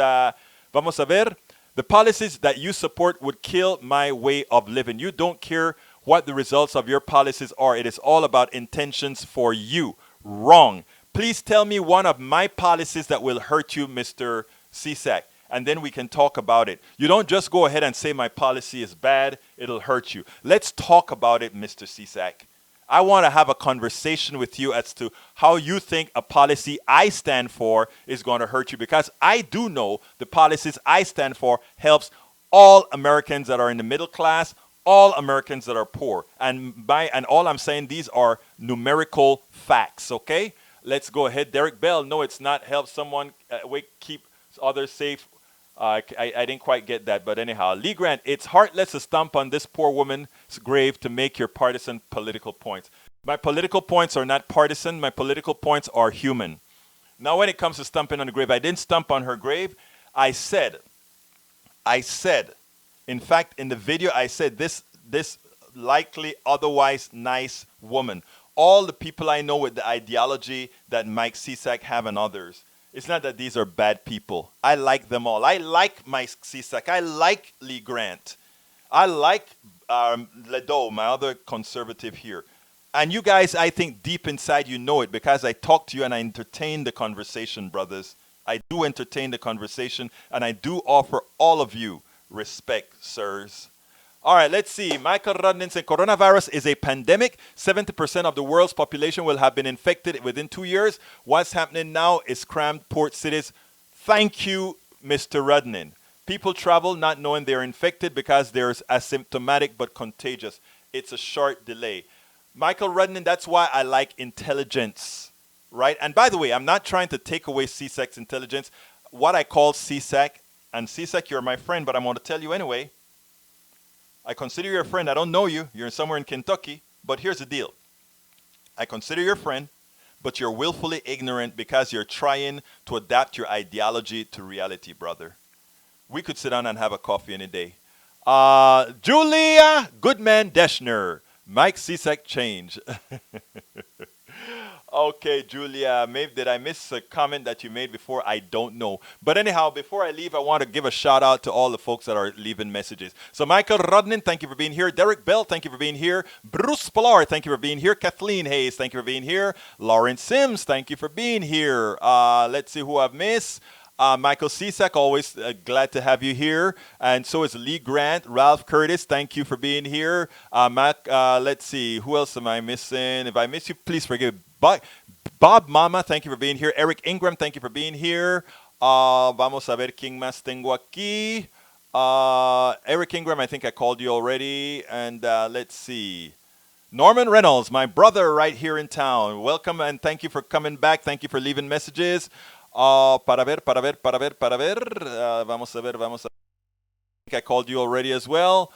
Vamos a ver. The policies that you support would kill my way of living. You don't care what the results of your policies are. It is all about intentions for you. Wrong. Please tell me one of my policies that will hurt you, Mr. CSAC, and then we can talk about it. You don't just go ahead and say my policy is bad. It'll hurt you. Let's talk about it, Mr. CSAC. I want to have a conversation with you as to how you think a policy I stand for is going to hurt you, because I do know the policies I stand for helps all Americans that are in the middle class, all Americans that are poor. And all I'm saying, these are numerical facts, okay? Let's go ahead. Derek Bell, no, it's not help someone keep others safe. I didn't quite get that, but anyhow. Lee Grant, it's heartless to stomp on this poor woman's grave to make your partisan political points. My political points are not partisan. My political points are human. Now, when it comes to stomping on the grave, I didn't stomp on her grave. I said, in fact, in the video, I said this likely otherwise nice woman. All the people I know with the ideology that Mike Cisak have and others. It's not that these are bad people. I like them all. I like Mike Cisak. I like Lee Grant. I like Ledo, my other conservative here. And you guys, I think deep inside you know it because I talk to you and I entertain the conversation, brothers. I do entertain the conversation and I do offer all of you respect, sirs. All right, let's see. Michael Rudnin said, coronavirus is a pandemic. 70% of the world's population will have been infected within 2 years. What's happening now is crammed port cities. Thank you, Mr. Rudnin. People travel not knowing they're infected because they're asymptomatic but contagious. It's a short delay. Michael Rudnin, that's why I like intelligence, right? And by the way, I'm not trying to take away CSAC's intelligence. What I call CSAC, and CSAC, you're my friend, but I'm going to tell you anyway. I consider you a friend. I don't know you. You're somewhere in Kentucky. But here's the deal. I consider you a friend, but you're willfully ignorant because you're trying to adapt your ideology to reality, brother. We could sit down and have a coffee any day. Julia Goodman Deschner. Mike Cisak change. Okay, Julia, maybe did I miss a comment that you made before? I don't know. But anyhow, before I leave, I want to give a shout out to all the folks that are leaving messages. So Michael Rudnin, thank you for being here. Derek Bell, thank you for being here. Bruce Pilar, thank you for being here. Kathleen Hayes, thank you for being here. Lawrence Sims, thank you for being here. Let's see who I've missed. Michael Cisak, always glad to have you here. And so is Lee Grant. Ralph Curtis, thank you for being here. Let's see, who else am I missing? If I miss you, please forgive me. Bob Mama, thank you for being here. Eric Ingram, thank you for being here. Vamos a ver quién más tengo aquí. Eric Ingram, I think I called you already. And let's see. Norman Reynolds, my brother right here in town. Welcome and thank you for coming back. Thank you for leaving messages. Para ver. Vamos a ver. I think I called you already as well.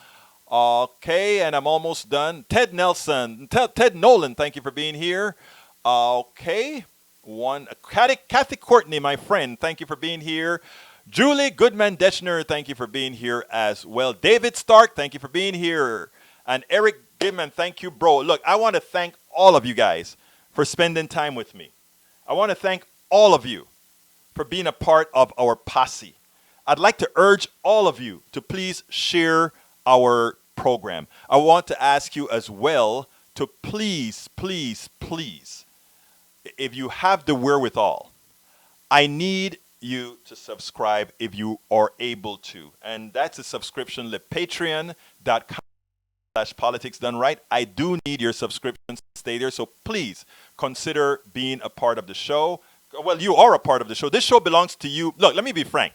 Okay, and I'm almost done. Ted Nelson, Ted Nolan, thank you for being here. Okay, Kathy Courtney, my friend, thank you for being here. Julie Goodman Deschner, thank you for being here as well. David Stark, thank you for being here. And Eric Goodman, thank you, bro. Look, I want to thank all of you guys for spending time with me. I want to thank all of you for being a part of our posse. I'd like to urge all of you to please share our program. I want to ask you as well to please, if you have the wherewithal, I need you to subscribe if you are able to. And that's a subscription, patreon.com/politics done right. I do need your subscriptions to stay there, so please consider being a part of the show. Well, you are a part of the show. This show belongs to you. Look, let me be frank.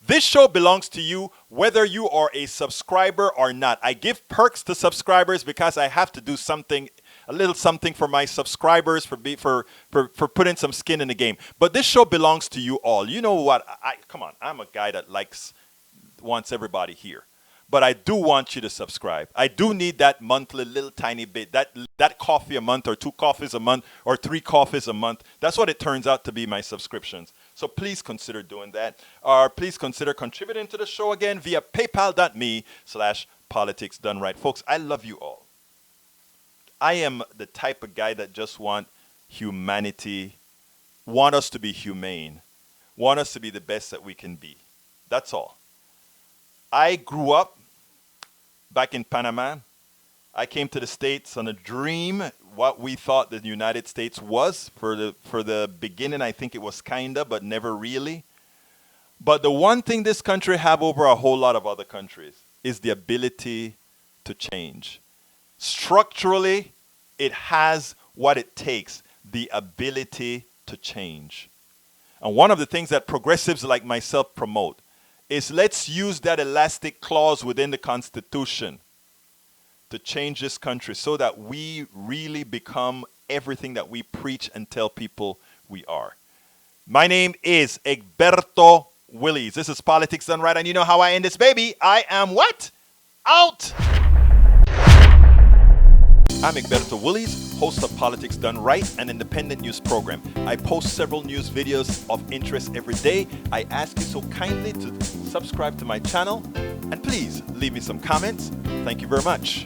This show belongs to you whether you are a subscriber or not. I give perks to subscribers because I have to do something, a little something for my subscribers for putting some skin in the game. But this show belongs to you all. You know what? Come on. I'm a guy that wants everybody here. But I do want you to subscribe. I do need that monthly little tiny bit, that coffee a month or 2 coffees a month or 3 coffees a month. That's what it turns out to be, my subscriptions. So please consider doing that. Or please consider contributing to the show again via paypal.me/politics done right. Folks, I love you all. I am the type of guy that just want humanity, want us to be humane, want us to be the best that we can be. That's all. I grew up back in Panama. I came to the States on a dream, what we thought the United States was. For the beginning, I think it was kinda, but never really. But the one thing this country have over a whole lot of other countries is the ability to change. Structurally, it has what it takes, the ability to change. And one of the things that progressives like myself promote is let's use that elastic clause within the Constitution to change this country so that we really become everything that we preach and tell people we are. My name is Egberto Willies. This is Politics Done Right, and you know how I end this, baby. I am what? Out! I'm Egberto Willies, host of Politics Done Right, an independent news program. I post several news videos of interest every day. I ask you so kindly to subscribe to my channel, and please leave me some comments. Thank you very much.